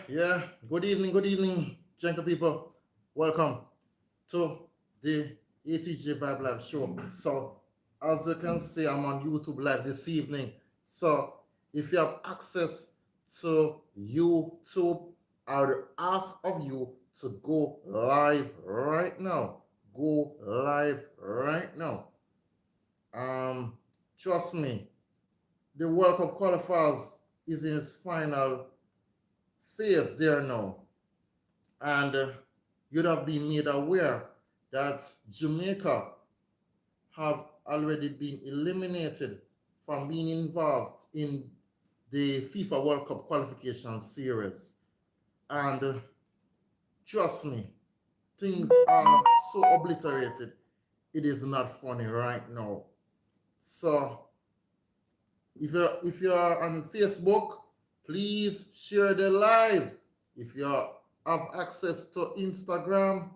Yeah. Good evening, gentle people. Welcome to the ATJ Vibe Live show. So, as you can see, I'm on YouTube Live this evening. So, if you have access to YouTube, I would ask of you to go live right now. Go live right now. Um, Trust me, the World Cup qualifiers is in its final phase there now. And you'd have been made aware that Jamaica have already been eliminated from being involved in the FIFA World Cup qualification series. And trust me, things are so obliterated, it is not funny right now. So if you're on Facebook, please share the live. If you have access to Instagram,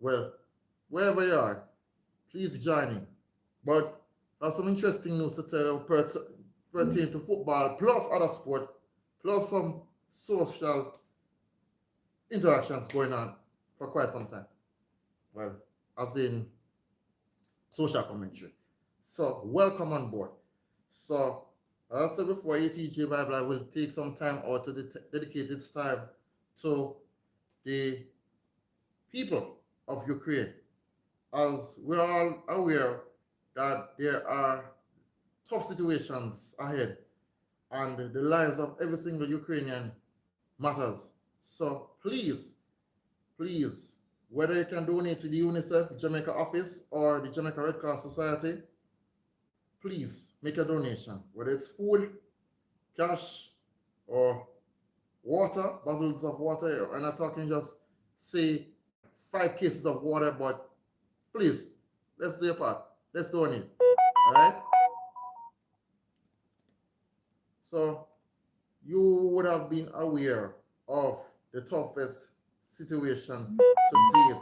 well, wherever you are, please join in. But I have some interesting news to tell you pertain to football, plus other sport, plus some social interactions going on for quite some time. Well, as in social commentary. So, welcome on board. So, as I said before, ATJ Bible, I will take some time out to dedicate its time to the people of Ukraine, as we're all aware that there are tough situations ahead and the lives of every single Ukrainian matters. So please, whether you can donate to the UNICEF Jamaica office or the Jamaica Red Cross Society, please make a donation, whether it's food, cash, or water, bottles of water. I'm not talking just say 5 cases of water, but please, let's do your part. Let's donate. All right. So you would have been aware of the toughest situation to date,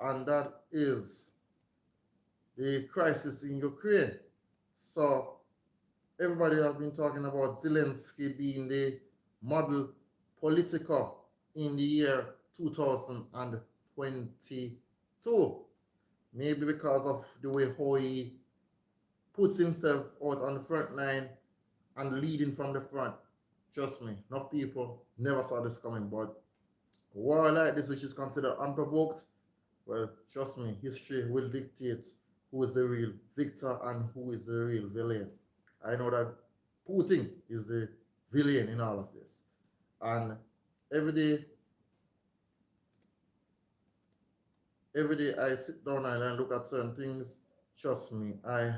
and that is the crisis in Ukraine. So everybody has been talking about Zelensky being the model political in the year 2022. Maybe because of the way how he puts himself out on the front line and leading from the front. Trust me, enough people never saw this coming, but a war like this, which is considered unprovoked, well, trust me, history will dictate who is the real victor and who is the real villain. I know that Putin is the villain in all of this. And every day, every day I sit down and look at certain things, trust me, I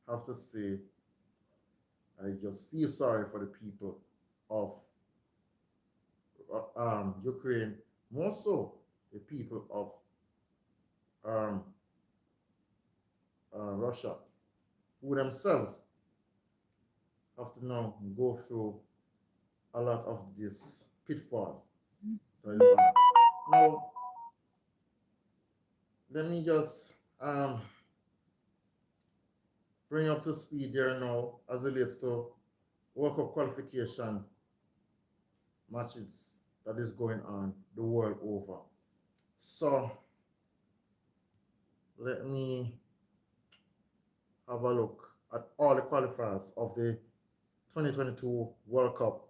have to say, I just feel sorry for the people of Ukraine, more so the people of um, Russia, who themselves have to now go through a lot of this pitfall. That is, now, let me just bring up to speed there now as it relates to World Cup qualification matches that is going on the world over. So let me have a look at all the qualifiers of the 2022 World Cup.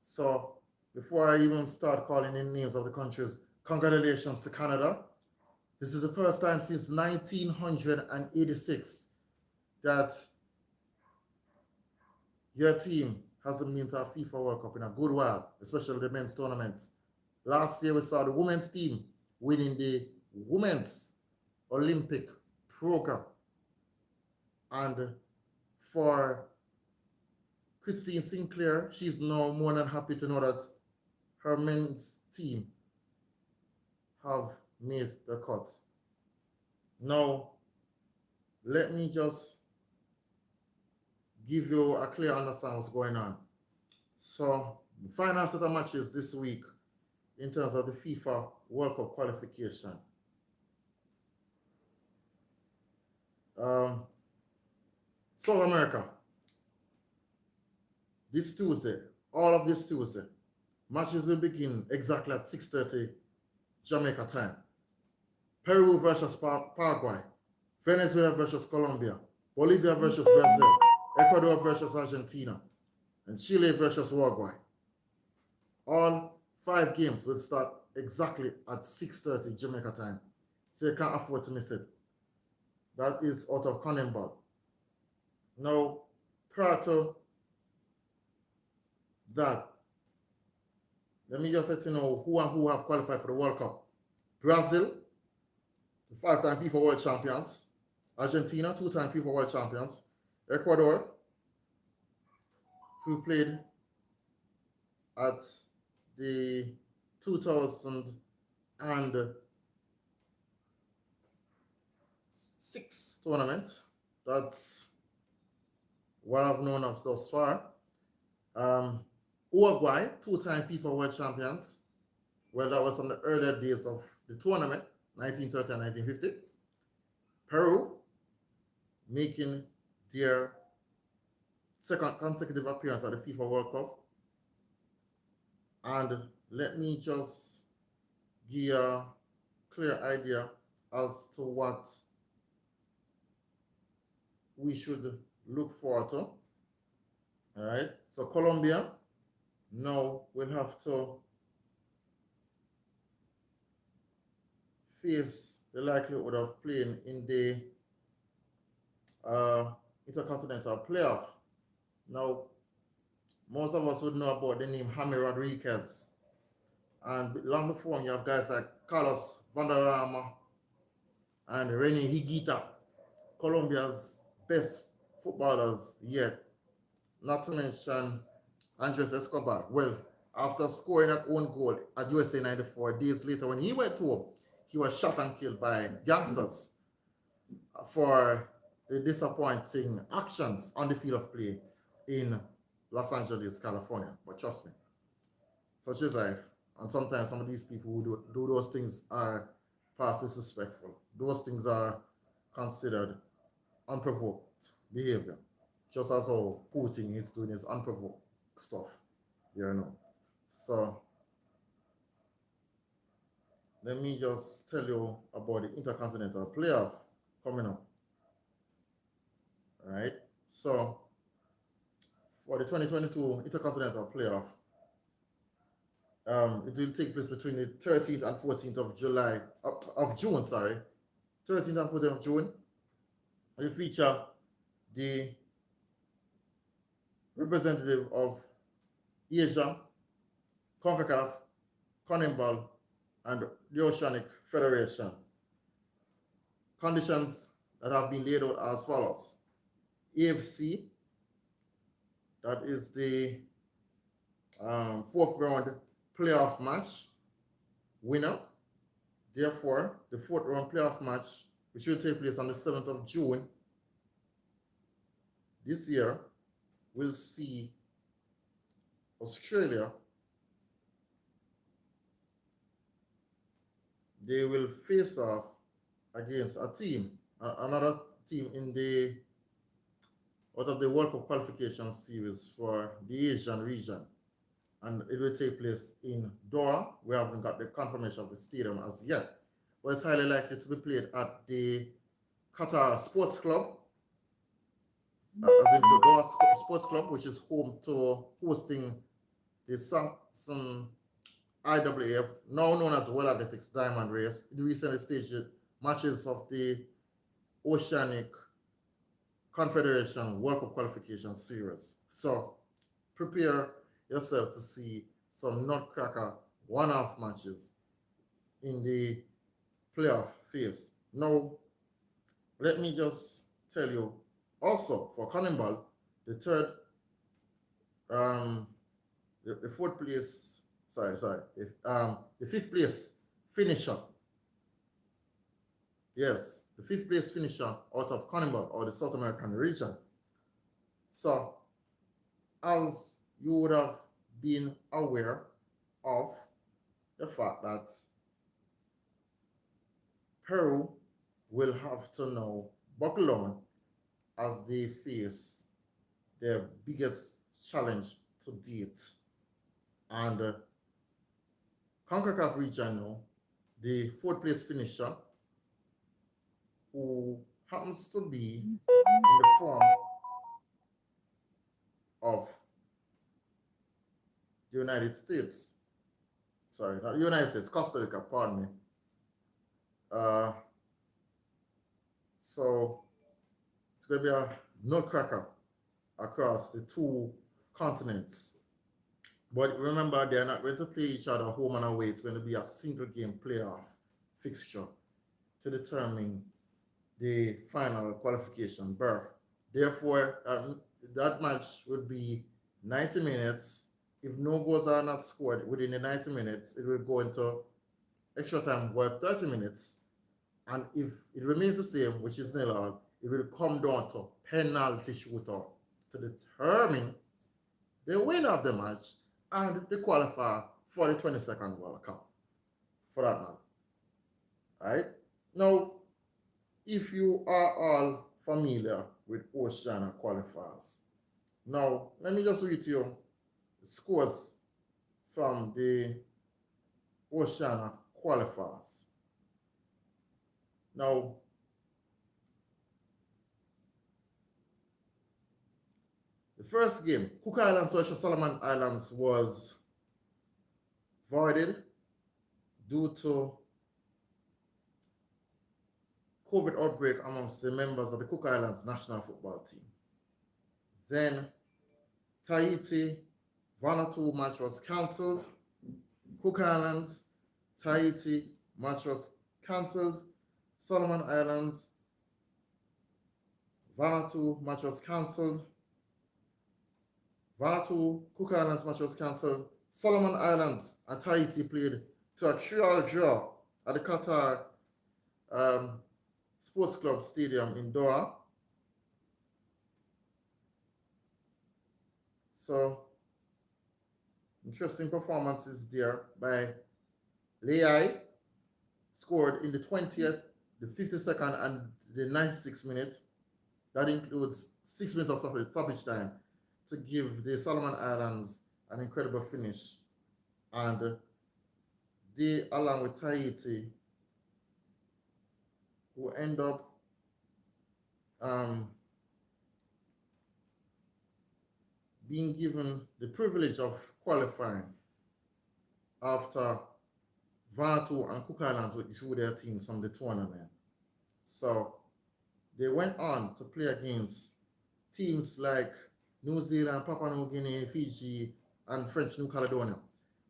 So before I even start calling in names of the countries, congratulations to Canada. This is the first time since 1986 that your team hasn't been to a FIFA World Cup in a good while, especially the men's tournament. Last year we saw the women's team winning the Women's Olympic program. And for Christine Sinclair, she's now more than happy to know that her men's team have made the cut. Now, let me just give you a clear understanding what's going on. So, the final set of matches this week in terms of the FIFA World Cup qualification. South America, this Tuesday, all of this Tuesday, matches will begin exactly at 6:30 Jamaica time. Peru versus Paraguay, Venezuela versus Colombia, Bolivia versus Brazil, Ecuador versus Argentina, and Chile versus Uruguay. All 5 games will start exactly at 6:30 Jamaica time, so you can't afford to miss it. That is out of CONMEBOL. Now, prior to that, let me just let you know who and who have qualified for the World Cup. Brazil, the 5-time FIFA World Champions. Argentina, 2-time FIFA World Champions. Ecuador, who played at the 2006 tournament. That's what I've known of thus far. Uruguay, 2-time FIFA World Champions. Well, that was from the earlier days of the tournament, 1930 and 1950. Peru, making their second consecutive appearance at the FIFA World Cup. And let me just give a clear idea as to what we should look forward to. All right, so Colombia now will have to face the likelihood of playing in the Intercontinental Playoff. Now, most of us would know about the name Jaime Rodriguez. And long before him, you have guys like Carlos Valderrama and René Higuita, Colombia's best footballers yet. Not to mention Andres Escobar. Well, after scoring that own goal at USA 94, days later when he went home, he was shot and killed by gangsters for the disappointing actions on the field of play in Los Angeles, California. But trust me, such is life. And sometimes some of these people who do those things are past disrespectful. Those things are considered unprovoked behavior. Just as how Putin is doing his unprovoked stuff, you know. So let me just tell you about the Intercontinental Playoff coming up. All right. So for the 2022 Intercontinental Playoff, it will take place between the 13th and 14th of June. 13th and 14th of June. It will feature the representative of Asia, CONCACAF, CONMEBOL, and the Oceanic Federation. Conditions that have been laid out as follows. AFC, that is the 4th round playoff match winner. Therefore, the 4th round playoff match, which will take place on the 7th of June this year, will see Australia. They will face off against another team out of the World Cup qualification series for the Asian region. And it will take place in Doha. We haven't got the confirmation of the stadium as yet, but it's highly likely to be played at the Qatar Sports Club, as in the Doha Sports Club, which is home to hosting the Samsung IAAF, now known as World Athletics Diamond Race. It recently staged matches of the Oceanic Confederation World Cup Qualification Series. So prepare yourself to see some nutcracker one-off matches in the playoff phase. Now, let me just tell you also for CONMEBOL, the 4th place, the fifth place finisher. Yes, the fifth place finisher out of Cannibal or the South American region. So, as you would have been aware of the fact that Peru will have to now buckle on as they face their biggest challenge to date. And CONCACAF region now, the fourth place finisher, who happens to be in the form of the United States. Sorry, not the United States, Costa Rica, pardon me. So it's going to be a nutcracker across the two continents. But remember, they're not going to play each other home and away. It's going to be a single game playoff fixture to determine the final qualification berth. Therefore, that match would be 90 minutes. If no goals are not scored within the 90 minutes, it will go into extra time worth 30 minutes. And if it remains the same, which is 0-0, it will come down to penalty shootout to determine the winner of the match and the qualifier for the 22nd World Cup, for that matter. Right? Now, if you are all familiar with Oceania qualifiers, now let me just read to you the scores from the Oceania qualifiers. Now, the first game, Cook Islands versus Solomon Islands, was voided due to COVID outbreak amongst the members of the Cook Islands national football team. Then Tahiti, Vanuatu match was cancelled. Cook Islands, Tahiti match was cancelled. Solomon Islands, Vanuatu match was cancelled. Vanuatu, Cook Islands match was cancelled. Solomon Islands and Tahiti played to a 3-3 draw at the Qatar Sports Club Stadium in Doha. So, interesting performances there by Leai, scored in the 20th, the 52nd, and the 96th minute. That includes 6 minutes of stoppage time to give the Solomon Islands an incredible finish. And they, along with Tahiti, who end up being given the privilege of qualifying after Vanuatu and Cook Islands withdrew their teams from the tournament. So they went on to play against teams like New Zealand, Papua New Guinea, Fiji, and French New Caledonia.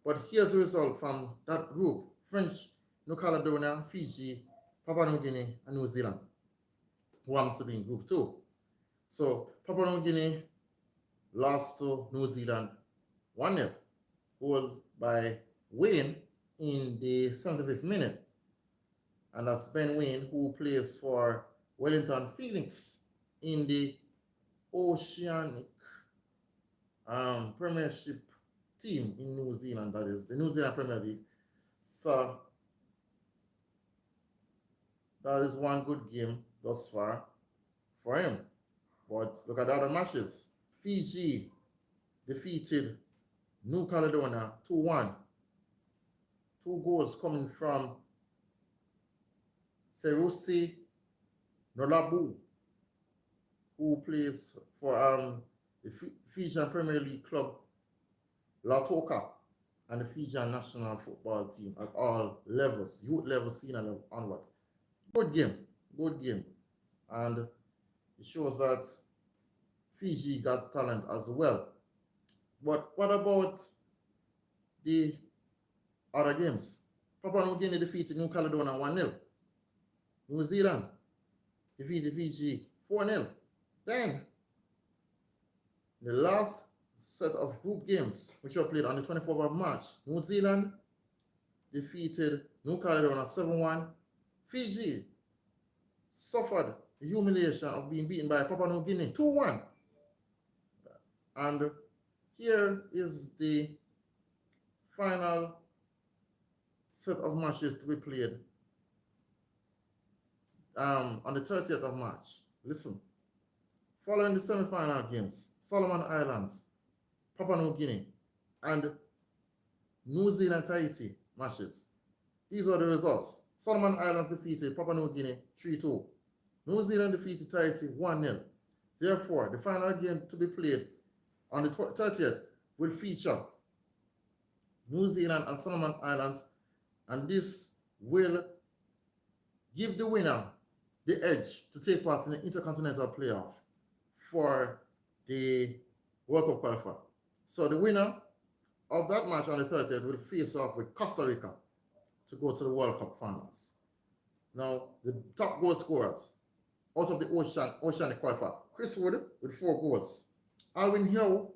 But here's the result from that group: French New Caledonia, Fiji, Papua New Guinea, and New Zealand, who happens to be in Group 2. So Papua New Guinea lost to New Zealand 1-0, goal by Wayne in the 75th minute. And that's Ben Wayne, who plays for Wellington Phoenix in the Oceanic Premiership team in New Zealand, that is the New Zealand Premier League. So that is one good game thus far for him. But look at the other matches. Fiji defeated New Caledonia 2-1. 2 goals coming from Serusi Nolabu, who plays for the Fijian Premier League club Lautoka and the Fijian national football team at all levels, youth level, senior level, onwards. Good game. And it shows that Fiji got talent as well. But what about the other games? Papua New Guinea defeated New Caledonia 1-0. New Zealand defeated Fiji 4-0. Then, the last set of group games which were played on the 24th of March. New Zealand defeated New Caledonia 7-1. Fiji suffered the humiliation of being beaten by Papua New Guinea 2-1. And here is the final set of matches to be played on the 30th of March. Listen, following the semi-final games, Solomon Islands, Papua New Guinea, and New Zealand Tahiti matches. These were the results. Solomon Islands defeated Papua New Guinea 3-2. New Zealand defeated Tahiti 1-0. Therefore, the final game to be played on the 30th will feature New Zealand and Solomon Islands, and this will give the winner the edge to take part in the Intercontinental Playoff for the World Cup qualifier. So the winner of that match on the 30th will face off with Costa Rica to go to the World Cup finals. Now, the top goal scorers out of the Oceanic qualifier: Chris Wood with 4 goals, Alwyn Howe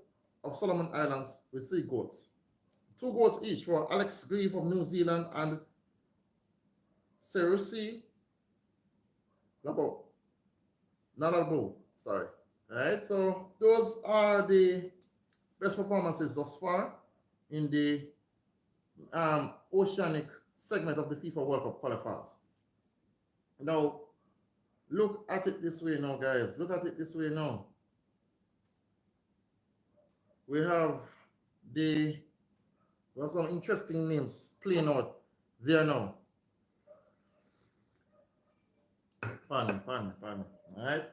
of Solomon Islands with 3 goals, 2 goals each for Alex Grieve of New Zealand and Serusi Nanalbo. Sorry. Alright, so those are the best performances thus far in the Oceanic segment of the FIFA World Cup qualifiers. Now, look at it this way now, guys. Look at it this way now. We have some interesting names playing out there now. Pardon. All right.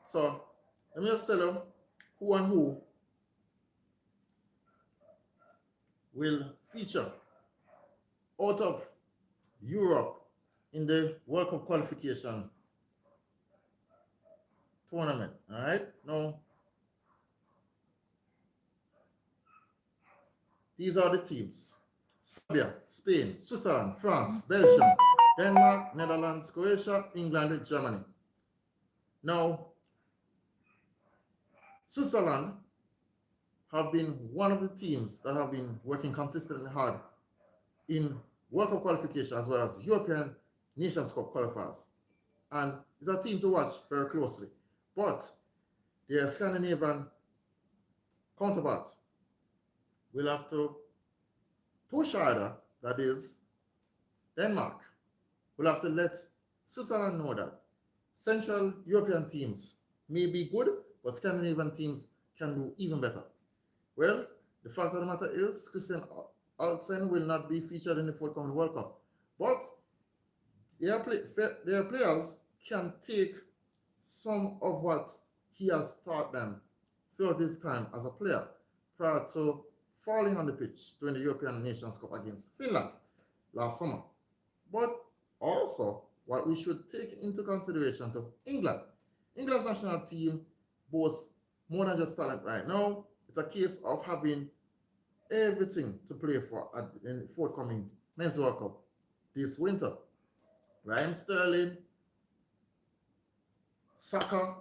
So let me just tell you who and who will feature out of Europe in the World Cup qualification tournament. All right. Now, these are the teams: Serbia, Spain, Switzerland, France, Belgium, Denmark, Netherlands, Croatia, England, Germany. Now, Switzerland have been one of the teams that have been working consistently hard in World Cup qualification as well as European Nations Cup qualifiers. And it's a team to watch very closely. But their Scandinavian counterpart will have to push harder, that is, Denmark will have to let Switzerland know that Central European teams may be good, but Scandinavian teams can do even better. Well, the fact of the matter is, Christian Olsen will not be featured in the forthcoming World Cup, but their players can take some of what he has taught them throughout his time as a player prior to falling on the pitch during the European Nations Cup against Finland last summer. But also, what we should take into consideration to England. England's national team boasts more than just talent right now. It's a case of having everything to play for in the forthcoming Men's World Cup this winter. Raheem Sterling, Saka,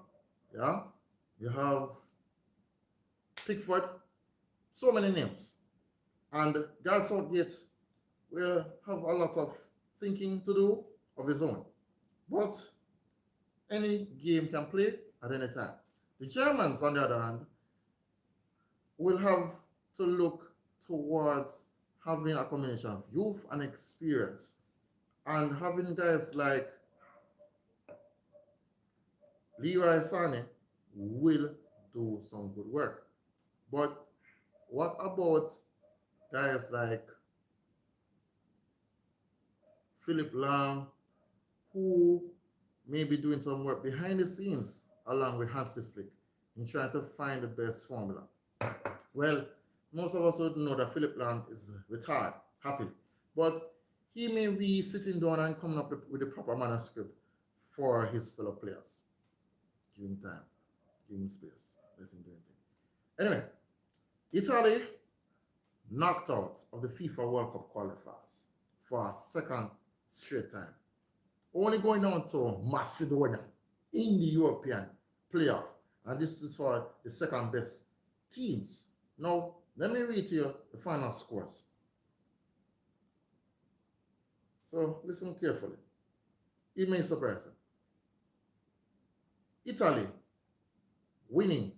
yeah, you have Pickford, so many names. And Gareth Southgate will have a lot of thinking to do of his own. But any game can play at any time. The Germans, on the other hand, will have to look towards having a combination of youth and experience, and having guys like Leroy Sané will do some good work. But what about guys like Philip Lahm, who may be doing some work behind the scenes along with Hansi Flick in trying to find the best formula? Well, most of us would know that Philip Lahm is retired, happily, but he may be sitting down and coming up with the proper manuscript for his fellow players. Give him time, give him space, let him do anything. Anyway, Italy knocked out of the FIFA World Cup qualifiers for a second straight time, only going down to Macedonia in the European playoff, and this is for the second best teams Now, let me read to you the final scores. So listen carefully. It may surprise you. Italy winning,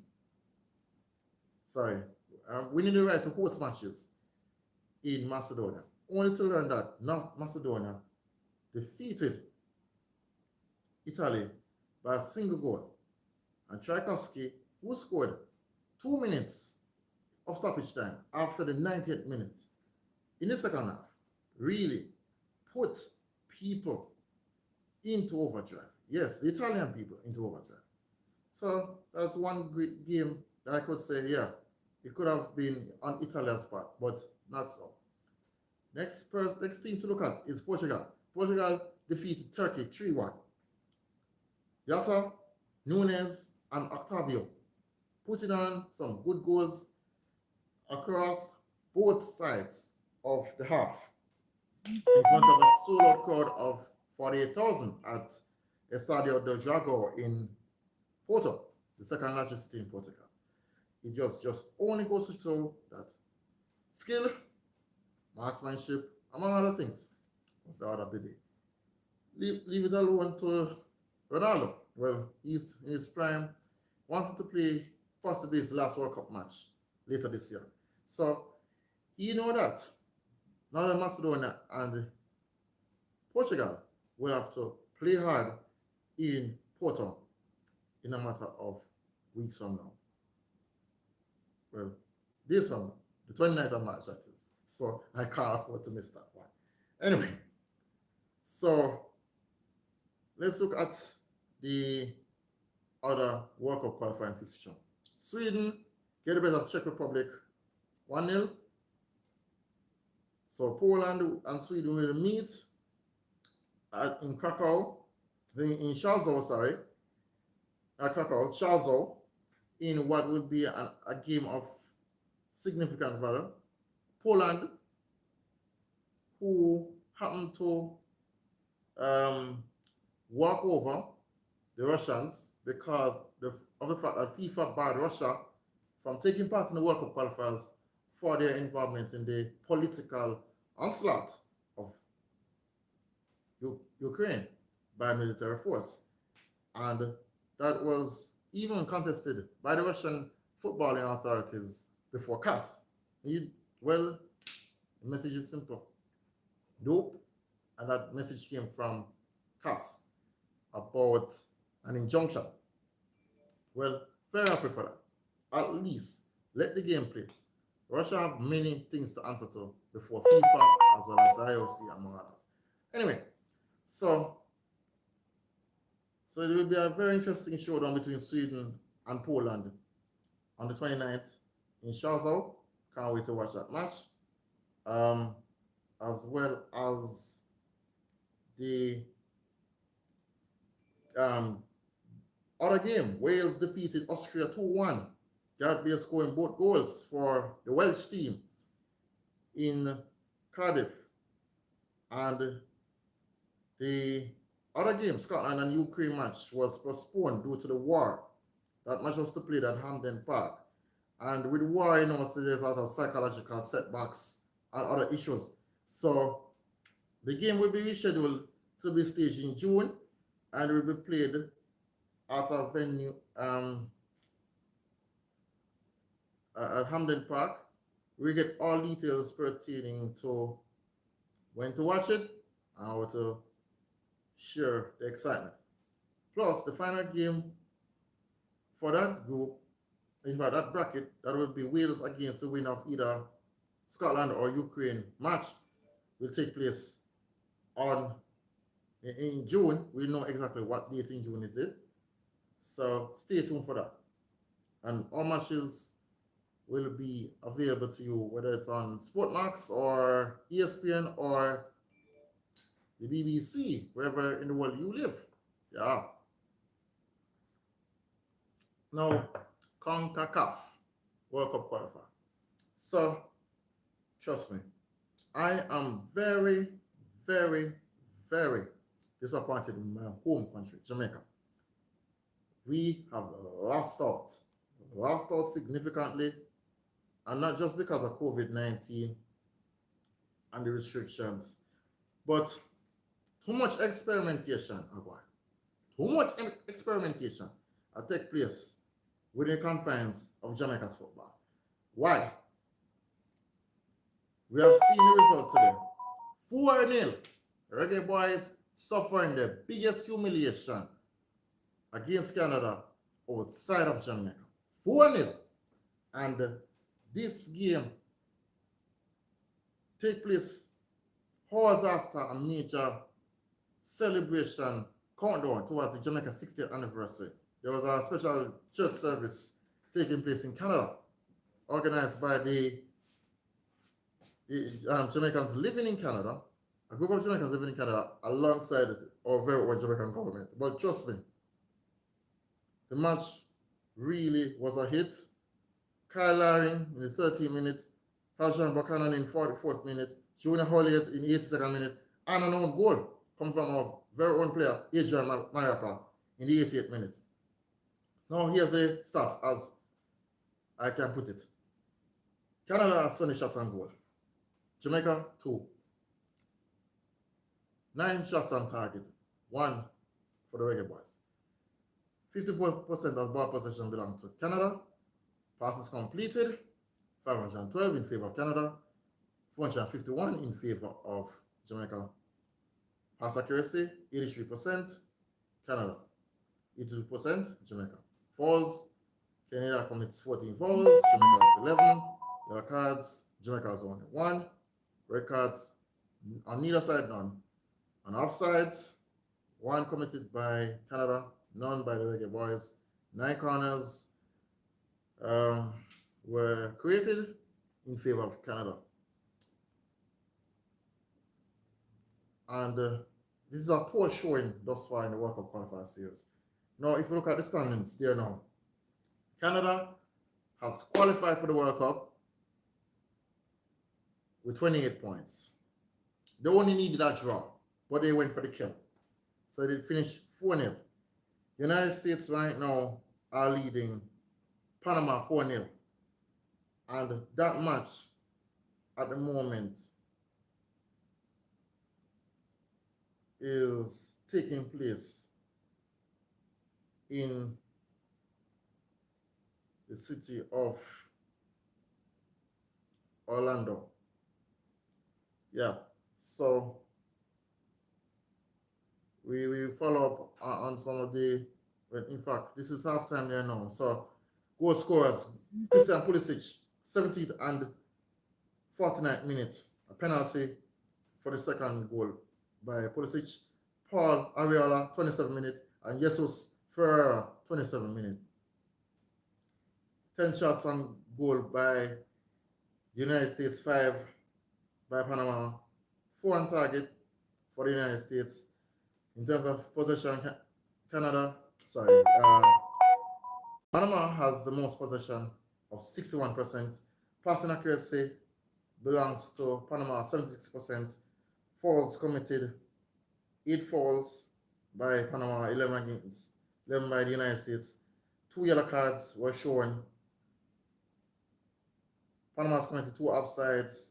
sorry, winning the right to host matches in Macedonia. Only to learn that North Macedonia defeated Italy by a single goal. And Tchaikovsky, who scored 2 minutes of stoppage time after the 90th minute in the second half, really put people into overdrive. Yes, the Italian people into overdrive. So that's one great game that I could say, yeah, it could have been on Italia's part, but not so. Next team to look at is Portugal. Portugal defeated Turkey 3-1. Yata, Nunes, and Octavio putting on some good goals across both sides of the half in front of a sold-out crowd of 48,000 at Estadio del Dragão in Porto, the second largest city in Portugal. It just only goes to show that skill, marksmanship, among other things, was the order of the day. Leave it alone to Ronaldo. Well, he's in his prime, wanted to play possibly his last World Cup match later this year. So, you know that Northern Macedonia and Portugal will have to play hard in Porto in a matter of weeks from now. Well, days from now, the 29th of March, that is. So I can't afford to miss that one. Anyway, so let's look at the other World Cup qualifying fixture. Sweden get the best of Czech Republic 1-0. So Poland and Sweden will meet in Krakow, in Warsaw, sorry, Krakow, Warsaw, in what would be a game of significant value. Poland, who happened to walk over the Russians because of the fact that FIFA barred Russia from taking part in the World Cup qualifiers for their involvement in the political onslaught of Ukraine by military force. And that was even contested by the Russian footballing authorities before CAS. Well, the message is simple. Nope. And that message came from CAS about an injunction. Well, very happy for that. At least let the game play. Russia have many things to answer to before FIFA as well as IOC among others. Anyway, so it will be a very interesting showdown between Sweden and Poland on the 29th in Warsaw. Can't wait to watch that match. As well as the other game, Wales defeated Austria 2-1. Gareth Bale scoring both goals for the Welsh team in Cardiff. And the other game, Scotland and Ukraine match, was postponed due to the war. That match was to play at Hampden Park. And with war, you know, so there's a lot of psychological setbacks and other issues. So the game will be rescheduled to be staged in June and will be played at a venue at Hampden Park. We get all details pertaining to when to watch it and how to share the excitement. Plus, the final game for that group, in fact, that bracket, that will be Wales against the winner of either Scotland or Ukraine match, will take place in June. We know exactly what date in June is it. So stay tuned for that. And all matches will be available to you, whether it's on Sportmax or ESPN or the BBC, wherever in the world you live. Yeah. Now, CONCACAF World Cup qualifier. So, trust me, I am very, very, very disappointed in my home country, Jamaica. We have lost out significantly, and not just because of COVID-19 and the restrictions, but too much experimentation, Agua. Too much experimentation take place within the confines of Jamaica's football. Why? We have seen the result today. 4-0. Reggae Boyz suffering the biggest humiliation against Canada outside of Jamaica. 4-0. And this game take place hours after a major celebration countdown towards the Jamaica 60th anniversary. There was a special church service taking place in Canada, organized by the Jamaicans living in Canada, a group of Jamaicans living in Canada, alongside our very own Jamaican government. But trust me, the match really was a hit. Kyle Laring in the 13th minute, Hajan Buchanan in 44th minute, Junior Holliott in 82nd minute, and an own goal come from our very own player, Adrian Mayapa, in the 88th minute. Now here's the stats as I can put it. Canada has 20 shots on goal. Jamaica, 2. 9 shots on target, 1 for the Reggae Boyz. 50% of ball possession belongs to Canada. Passes completed, 512 in favor of Canada, 451 in favor of Jamaica. Pass accuracy, 83%, Canada. 82%, Jamaica. Fouls, Canada commits 14 fouls, Jamaica has 11. Yellow cards, Jamaica has only 1. Red cards, on neither side, none. On offsides, 1 committed by Canada, none by the Reggae Boyz. 9 corners were created in favor of Canada. And this is a poor showing thus far in the World Cup qualifier series. Now, if you look at the standings there now, Canada has qualified for the World Cup with 28 points. They only needed a draw, but they went for the kill. So they finished 4-0. The United States right now are leading Panama 4-0. And that match at the moment is taking place in the city of Orlando. Yeah, so we follow up on some of the, well, in fact, this is halftime there now. So goal scorers, Christian Pulisic, 17th and 49th minute, a penalty for the second goal by Pulisic. Paul Arriola, 27th minute, and Jesus Ferreira, 27th minute. 10 shots on goal by the United States, 5 by Panama, 4 on target for the United States. In terms of possession, Panama has the most possession of 61%. Passing accuracy belongs to Panama, 76%. Fouls committed, 8 fouls by Panama, 11 by the United States. 2 yellow cards were shown. Panama's committed 2 offsides.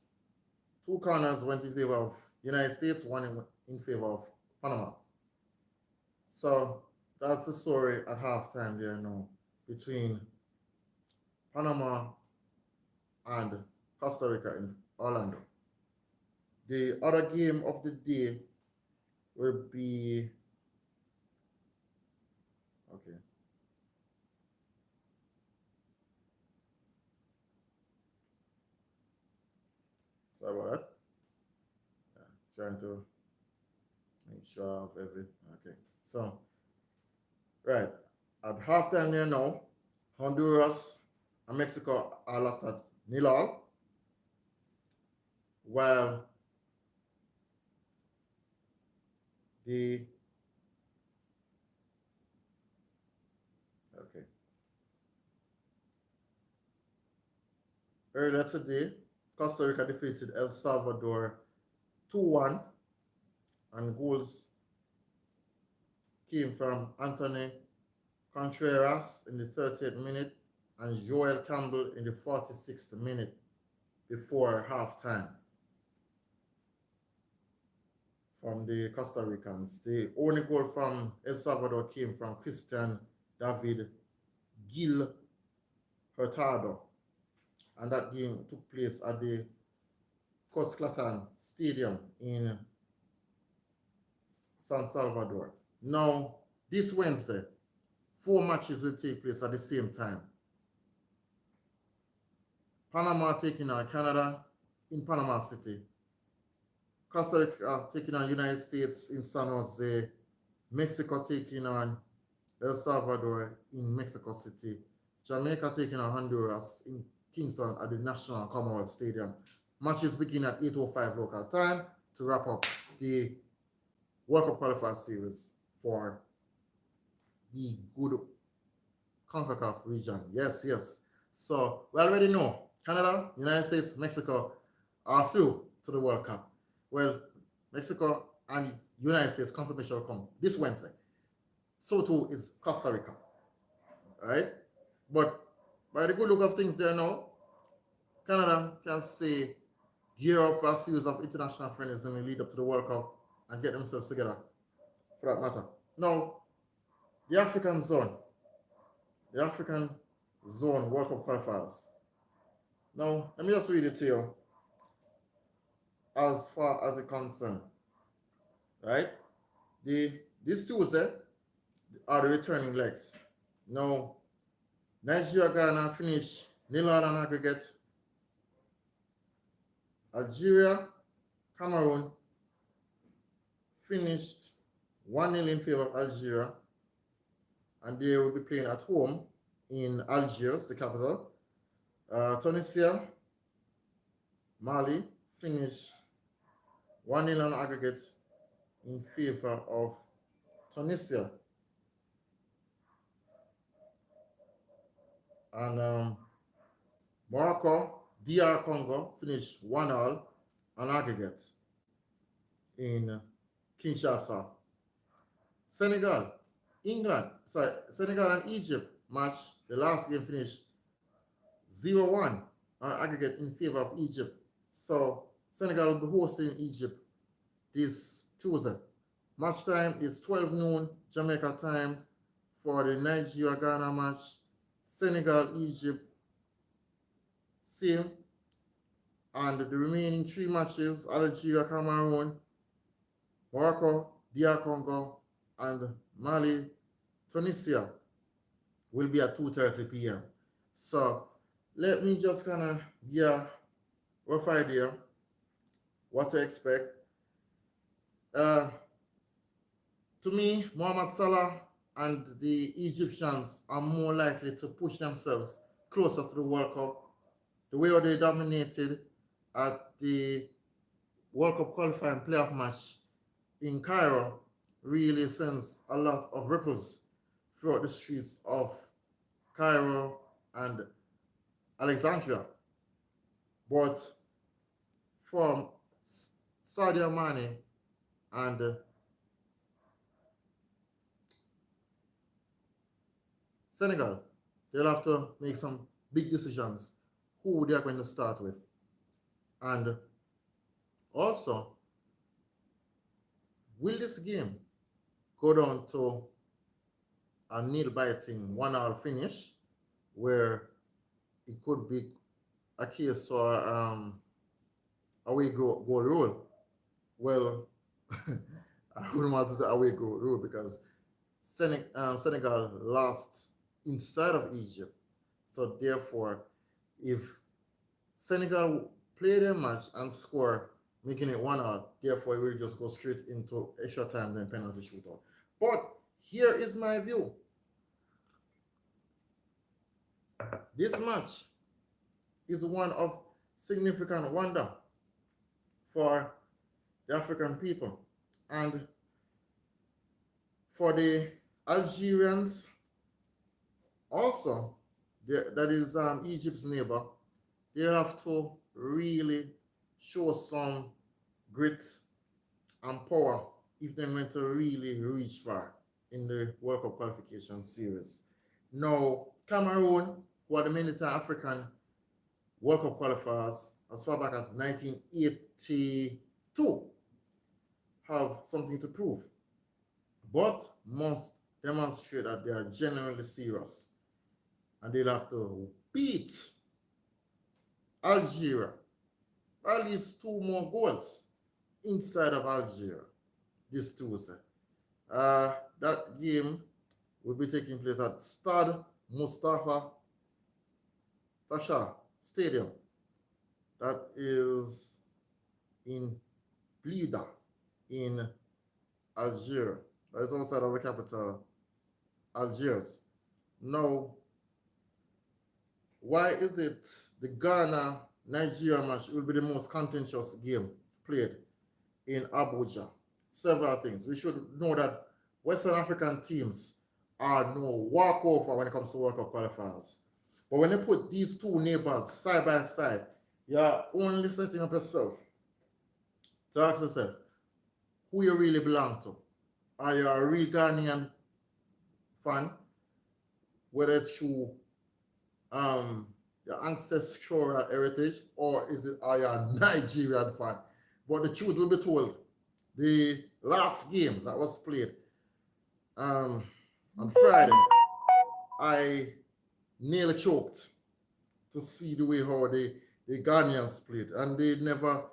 2 corners went in favor of the United States, 1 in favor of Panama. So that's the story at halftime there now between Panama and Costa Rica in Orlando. The other game of the day will be, okay. Sorry about that. Yeah, trying to make sure of everything. Okay, so, right, at halftime there now, Honduras and Mexico are locked at 0-0, while the, okay, earlier today, Costa Rica defeated El Salvador 2-1, and goals came from Anthony Contreras in the 30th minute, and Joel Campbell in the 46th minute before halftime from the Costa Ricans. The only goal from El Salvador came from Christian David Gil Hurtado, and that game took place at the Cosclatan Stadium in San Salvador. Now, this Wednesday, 4 matches will take place at the same time. Panama taking on Canada in Panama City. Costa Rica taking on United States in San Jose. Mexico taking on El Salvador in Mexico City. Jamaica taking on Honduras in Kingston at the National Commonwealth Stadium. Matches begin at 8:05 local time to wrap up the World Cup Qualifier series for the good CONCACAF region. Yes, yes. So we already know Canada, United States, Mexico are through to the World Cup. Well, Mexico and United States confirmation will come this Wednesday. So too is Costa Rica. All right? But by the good look of things there now, Canada can say gear up for a series of international friendlies in the lead up to the World Cup and get themselves together for that matter. Now, the African zone World Cup qualifiers. Now, let me just read it to you as far as it concerns. Right? This Tuesday are the returning legs. Now, Nigeria, Ghana finish 0-0 on aggregate. Algeria, Cameroon finished 1-0 in favor of Algeria, and they will be playing at home in Algiers, the capital. Tunisia, Mali finished 1-0 on aggregate in favor of Tunisia. And Morocco, DR Congo finished 1-1 on aggregate in Kinshasa. Senegal and Egypt match, the last game finished 0-1 on aggregate in favor of Egypt. So Senegal will be hosting Egypt this Tuesday. Match time is 12 noon Jamaica time for the Nigeria-Ghana match. Senegal, Egypt, same. And the remaining 3 matches, Algeria, Cameroon, Morocco, DR Congo, and Mali, Tunisia, will be at 2:30 p.m. So let me just kind of give a rough idea what to expect. To me, Mohamed Salah and the Egyptians are more likely to push themselves closer to the World Cup. The way they dominated at the World Cup qualifying playoff match in Cairo really sends a lot of ripples throughout the streets of Cairo and Alexandria. But from Sadio Mane and Senegal, they'll have to make some big decisions who they are going to start with. And also, will this game go down to a nail-biting 1-1 finish where it could be a case for away goal rule? Well, I wouldn't want to say away goal rule because Senegal lost inside of Egypt. So therefore, if Senegal play their match and score, making it 1-1, therefore it will just go straight into extra time, then penalty shootout. But here is my view. This match is one of significant wonder for the African people. And for the Algerians, also, that is Egypt's neighbor, they have to really show some grit and power if they're meant to really reach far in the World Cup qualification series. Now, Cameroon who are the many time African World Cup qualifiers as far back as 1982, have something to prove, but must demonstrate that they are genuinely serious, and they'll have to beat Algeria, at least two more goals inside of Algeria this Tuesday. That game will be taking place at Stade Mustafa Tasha Stadium. That is in Blida in Algeria. That is outside of the capital, Algiers. Now, why is it the Ghana Nigeria match will be the most contentious game played in Abuja? Several things. We should know that Western African teams are no walkover when it comes to World Cup qualifiers. But when you put these two neighbors side by side, you're only setting up yourself to ask yourself who you really belong to. Are you a real Ghanaian fan, whether it's through your ancestral heritage, or is it are you a Nigerian fan? But the truth will be told. The last game that was played on Friday, I nearly choked to see the way how the Ghanaians played, and they never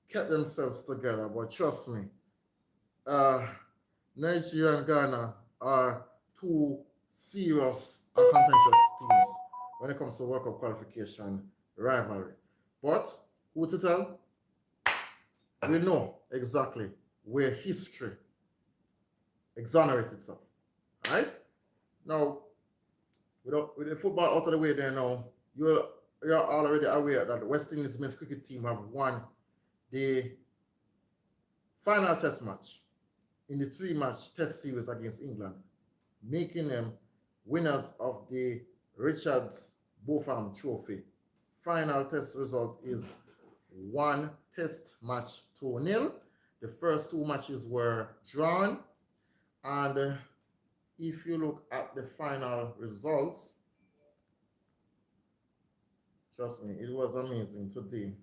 kept themselves together. But trust me, Nigeria and Ghana are two serious and contentious teams when it comes to World Cup qualification rivalry. But who to tell? We know exactly where history exonerates itself. Right? Now, with the football out of the way there now, you're already aware that the West Indies men's cricket team have won the final test match in the 3-match test series against England, making them winners of the Richards Botham Trophy. Final test result is 1 test match to 0. The first 2 matches were drawn, and if you look at the final results, trust me, it was amazing today.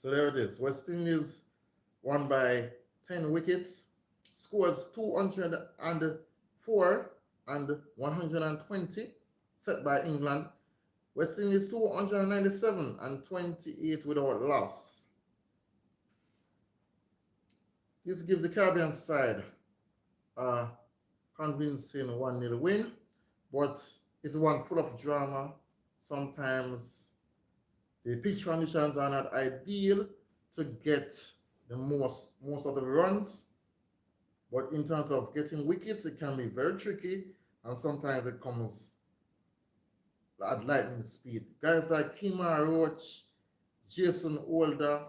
So there it is. West Indies won by 10 wickets, scores 204 and 120, set by England. West Indies 297 and 28 without loss. This gives the Caribbean side a convincing 1-0 win, but it's one full of drama. Sometimes the pitch conditions are not ideal to get the most of the runs, but in terms of getting wickets, it can be very tricky, and sometimes it comes at lightning speed. Guys like Kima Roach, Jason Older,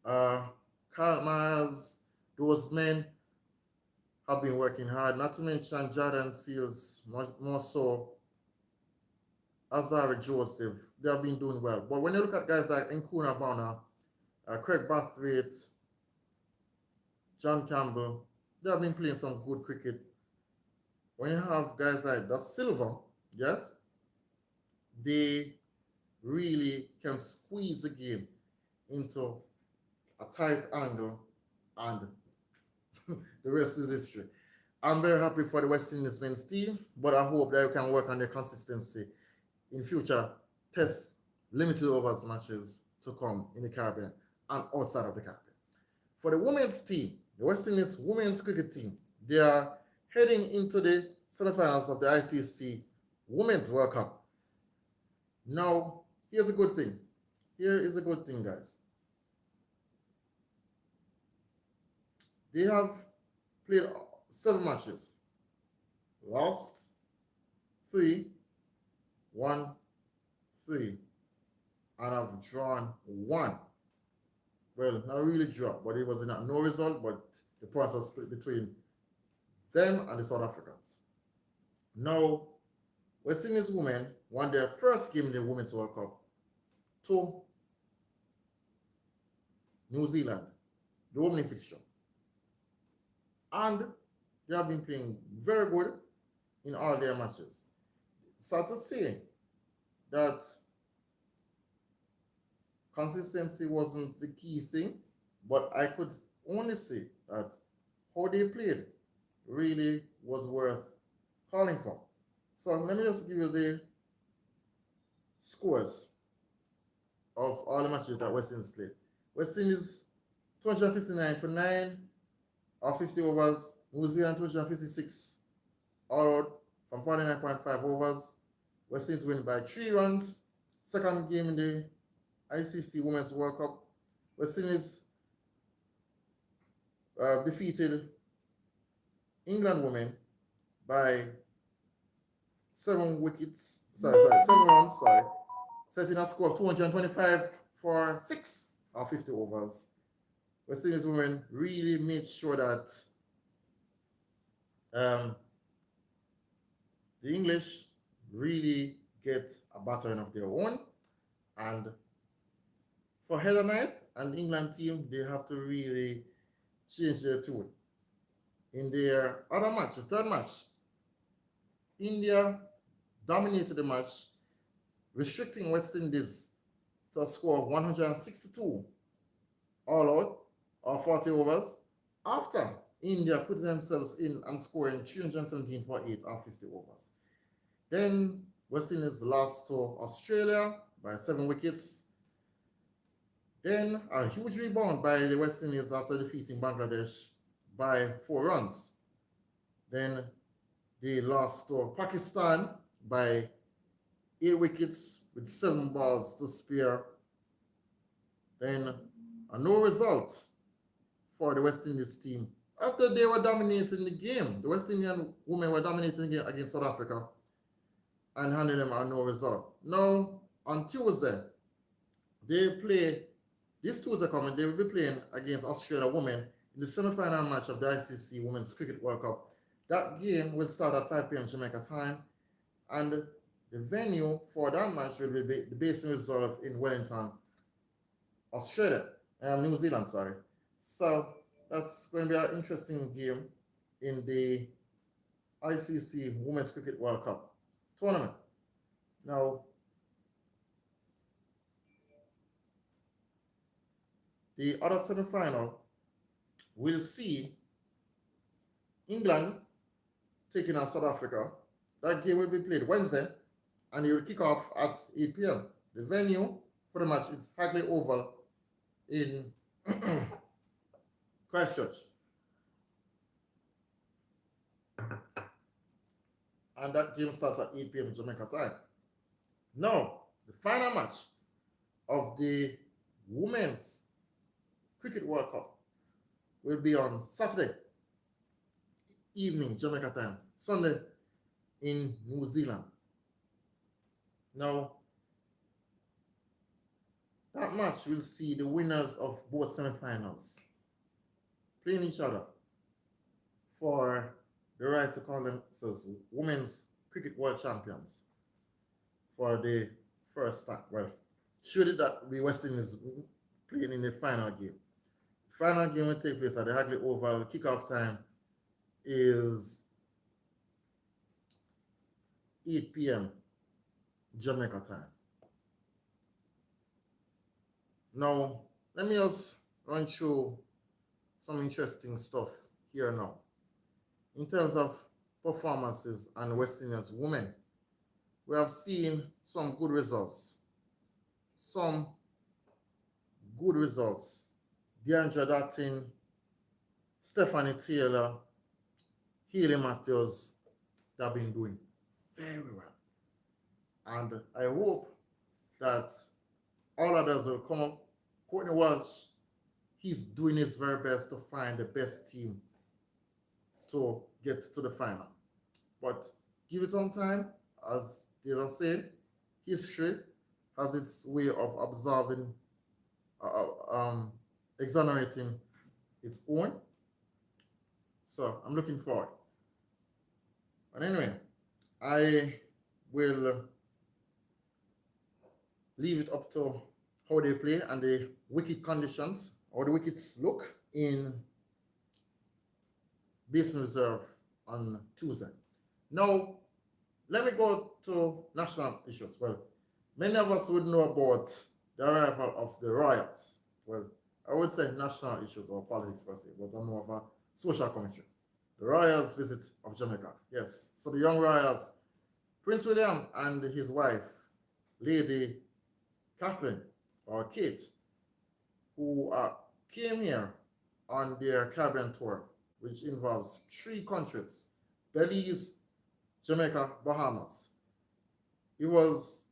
Carl Myers, those men have been working hard, not to mention Jordan Seals, much more so Azari Joseph. They have been doing well. But when you look at guys like Nkuna Bonner, Craig Bathwaite, John Campbell, they have been playing some good cricket. When you have guys like Da Silva, yes, they really can squeeze the game into a tight angle, and the rest is history. I'm very happy for the West Indies men's team, but I hope that you can work on their consistency in future test limited overs matches to come in the Caribbean and outside of the Caribbean. For the women's team, the West Indies women's cricket team, they are heading into the semifinals of the ICC Women's World Cup. Now, here's a good thing. Here is a good thing, guys. They have played 7 matches, lost 3, won 3, and have drawn 1. Well, not really draw, but it was no result, but the points were split between them and the South Africans. Now, West Indies women won their first game in the Women's World Cup to New Zealand. the opening fixture. And they have been playing very good in all their matches. So to say that consistency wasn't the key thing, but I could only say that how they played really was worth calling for. So let me just give you the scores of all the matches that West Indies played. West Indies 259 for 9 or 50 overs. New Zealand 256 all out from 49.5 overs. West Indies win by 3 runs. Second game in the ICC Women's World Cup. West Indies defeated England women by 7 wickets. Sorry, 7 runs. Sorry, setting a score of 225 for 6 or 50 overs. West Indies women really made sure that the English really get a battering of their own. And for Heather Knight and the England team, they have to really change their tune. In their other match, the third match, India dominated the match, restricting West Indies to a score of 162 all out or 40 overs after India put themselves in and scoring 317 for 8 or 50 overs. Then West Indies lost to Australia by 7 wickets. Then a huge rebound by the West Indies after defeating Bangladesh by 4 runs. Then they lost to Pakistan by 8 wickets with 7 balls to spare. Then a no result for the West Indies team. After they were dominating the game, the West Indian women were dominating the game against South Africa and handing them a no result. Now, on Tuesday, they play, this Tuesday coming, they will be playing against Australia women in the semi-final match of the ICC Women's Cricket World Cup. That game will start at 5 p.m. Jamaica time, and the venue for that match will be the Basin Reserve in Wellington, Australia, New Zealand, sorry. So that's going to be an interesting game in the ICC Women's Cricket World Cup tournament. Now, the other semi-final will see England taking on South Africa. That game will be played Wednesday, and it will kick off at 8 p.m. The venue for the match is Hagley Oval in Christchurch. And that game starts at 8 p.m. Jamaica time. Now, the final match of the Women's Cricket World Cup will be on Saturday evening Jamaica time, Sunday in New Zealand. Now, that match will see the winners of both semifinals playing each other for the right to call themselves Women's Cricket World Champions for the first time. Well, should that be West Indies playing in the final game? The final game will take place at the Hagley Oval. Kickoff time is 8 p.m. Jamaica time. Now, let me just run through some interesting stuff here now. In terms of performances and West Indies women, we have seen some good results. Some good results. Deandra Dattin, Stephanie Taylor, Healy Matthews, they have been doing very well. And I hope that all others will come up. Courtney Walsh, he's doing his very best to find the best team to get to the final. But give it some time, as they are saying, history has its way of absorbing, exonerating its own. So I'm looking forward. But anyway, I will leave it up to how they play and the wicket conditions how the wickets look in Basin Reserve on Tuesday. Now, let me go to national issues. Well, many of us would know about the arrival of the royals. Well, I would say national issues or politics per se, but I'm more of a social commentary. The royals visit of Jamaica. Yes. So the young royals, Prince William and his wife, Lady Catherine or Kate, who came here on their Caribbean tour, which involves 3 countries: Belize, Jamaica, Bahamas. It was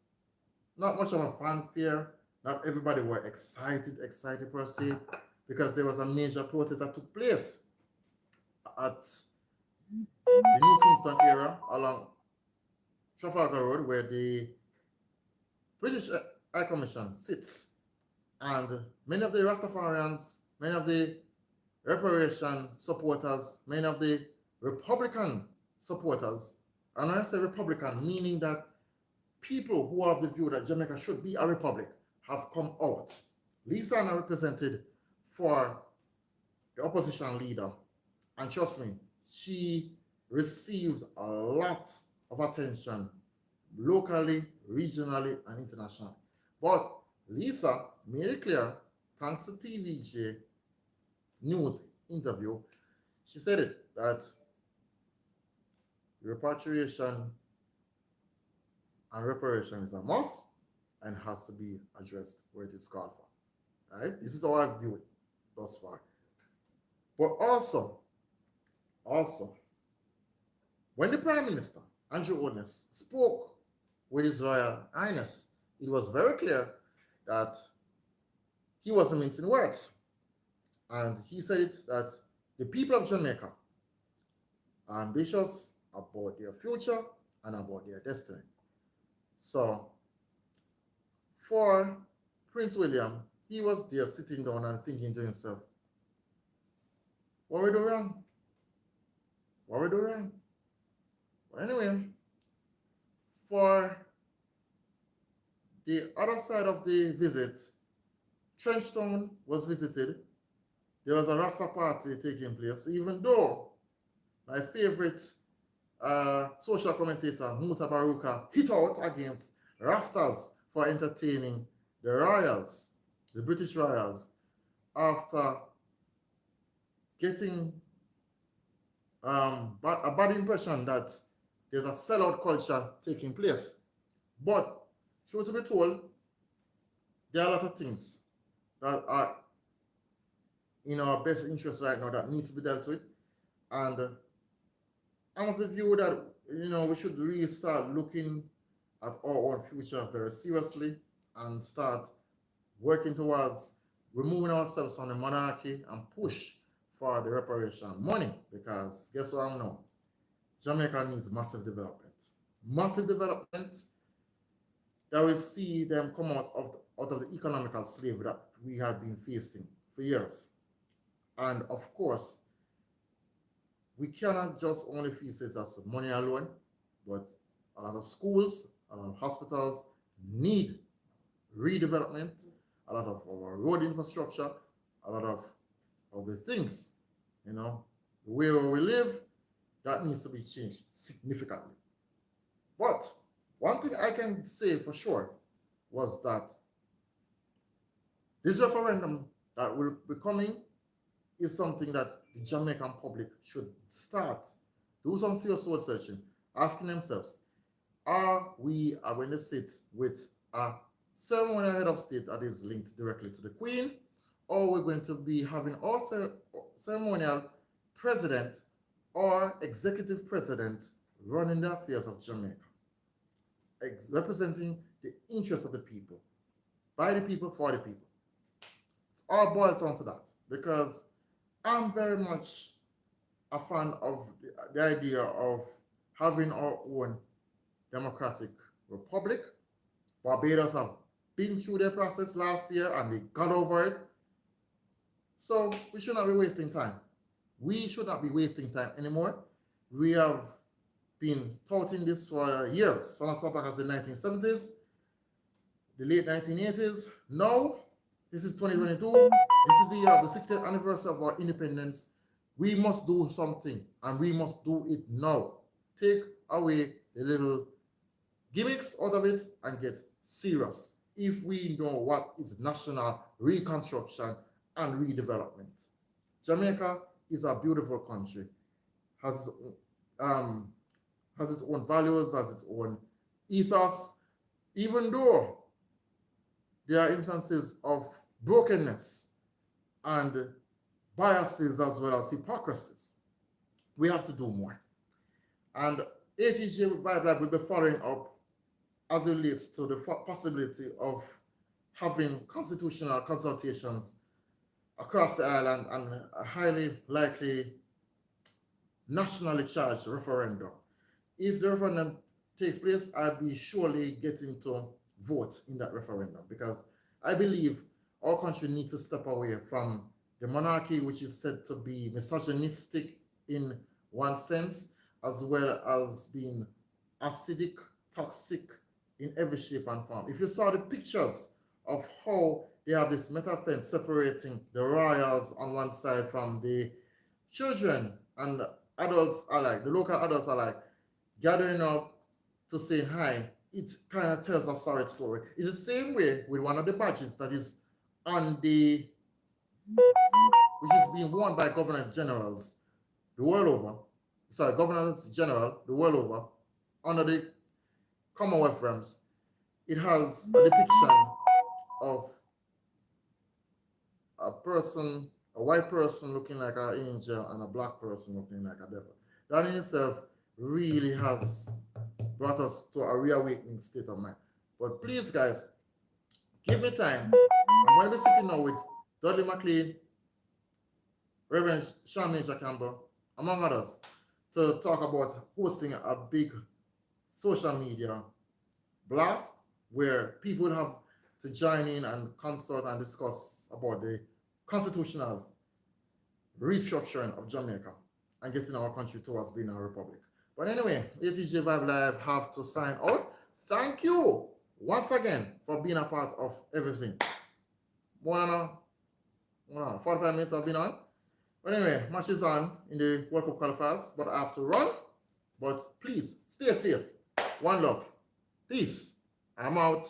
not much of a fanfare. Not everybody were excited per se, because there was a major protest that took place at the New Kingston area along Trafalgar Road, where the British High Commission sits. And many of the Rastafarians, many of the reparation supporters, many of the Republican supporters, and when I say Republican, meaning that people who have the view that Jamaica should be a republic, have come out. Lisa Anna represented for the opposition leader, and trust me, she received a lot of attention locally, regionally, and internationally. But Lisa made it clear, thanks to TVJ News interview, she said it, that repatriation and reparation is a must and has to be addressed where it is called for. Right? This is how I view it thus far. But also, when the Prime Minister, Andrew Holness, spoke with His Royal Highness, it was very clear that he wasn't mincing words. And he said it, that the people of Jamaica are ambitious about their future and about their destiny. So, for Prince William, he was there sitting down and thinking to himself, what we do wrong? What we do wrong? Well, anyway, for the other side of the visit, Trenchtown was visited. There was a Rasta party taking place, even though my favorite social commentator, Muta Baruka, hit out against Rastas for entertaining the royals, the British royals, after getting a bad impression that there's a sellout culture taking place. But, truth to be told, there are a lot of things that are in our best interest right now that need to be dealt with. And I'm of the view that, we should really start looking at our own future very seriously and start working towards removing ourselves from the monarchy and push for the reparation money, because guess what I know? Jamaica needs massive development. Massive development that will see them come out of the economical slavery that we have been facing for years. And of course, we cannot just only face this as money alone, but a lot of schools, a lot of hospitals need redevelopment, a lot of our road infrastructure, a lot of other things, the way we live, that needs to be changed significantly. But one thing I can say for sure was that this referendum that will be coming is something that the Jamaican public should start, do some serious soul searching, asking themselves, are we going to sit with a ceremonial head of state that is linked directly to the Queen, or we're going to be having also ceremonial president or executive president running the affairs of Jamaica, representing the interests of the people, by the people, for the people. It all boils down to that, because I'm very much a fan of the idea of having our own democratic republic. Barbados have been through their process last year and they got over it. So we should not be wasting time. We should not be wasting time anymore. We have been touting this for years, from as far back as the 1970s, the late 1980s. Now This is 2022. This is the year of the 60th anniversary of our independence. We must do something, and we must do it now. Take away the little gimmicks out of it and get serious if we know what is national reconstruction and redevelopment. Jamaica is a beautiful country, has um, has its own values, has its own ethos, even though there are instances of brokenness and biases as well as hypocrisies. We have to do more. And ATJ Vibe Lab will be following up as it relates to the possibility of having constitutional consultations across the island and a highly likely nationally charged referendum. If the referendum takes place, I'll be surely getting to vote in that referendum because I believe our country needs to step away from the monarchy, which is said to be misogynistic in one sense, as well as being acidic, toxic in every shape and form. If you saw the pictures of how they have this metal fence separating the royals on one side from the children and adults alike, the local adults alike, gathering up to say hi, it kind of tells a sorry story. It's the same way with one of the badges that is on the, which is being worn by governors generals the world over. Sorry, governors general the world over under the Commonwealth realms. It has a depiction of a person, a white person looking like an angel and a black person looking like a devil. That in itself really has brought us to a reawakening state of mind. But please, guys, give me time. I'm going to be sitting now with Dudley McLean, Reverend Sean Major Campbell, among others, to talk about hosting a big social media blast where people have to join in and consult and discuss about the constitutional restructuring of Jamaica and getting our country towards being a republic. But anyway, ATJ Vibe Live have to sign out. Thank you once again for being a part of everything. 45 minutes I've been on. But anyway, match is on in the World Cup qualifiers, but I have to run. But please stay safe. One love. Peace. I'm out.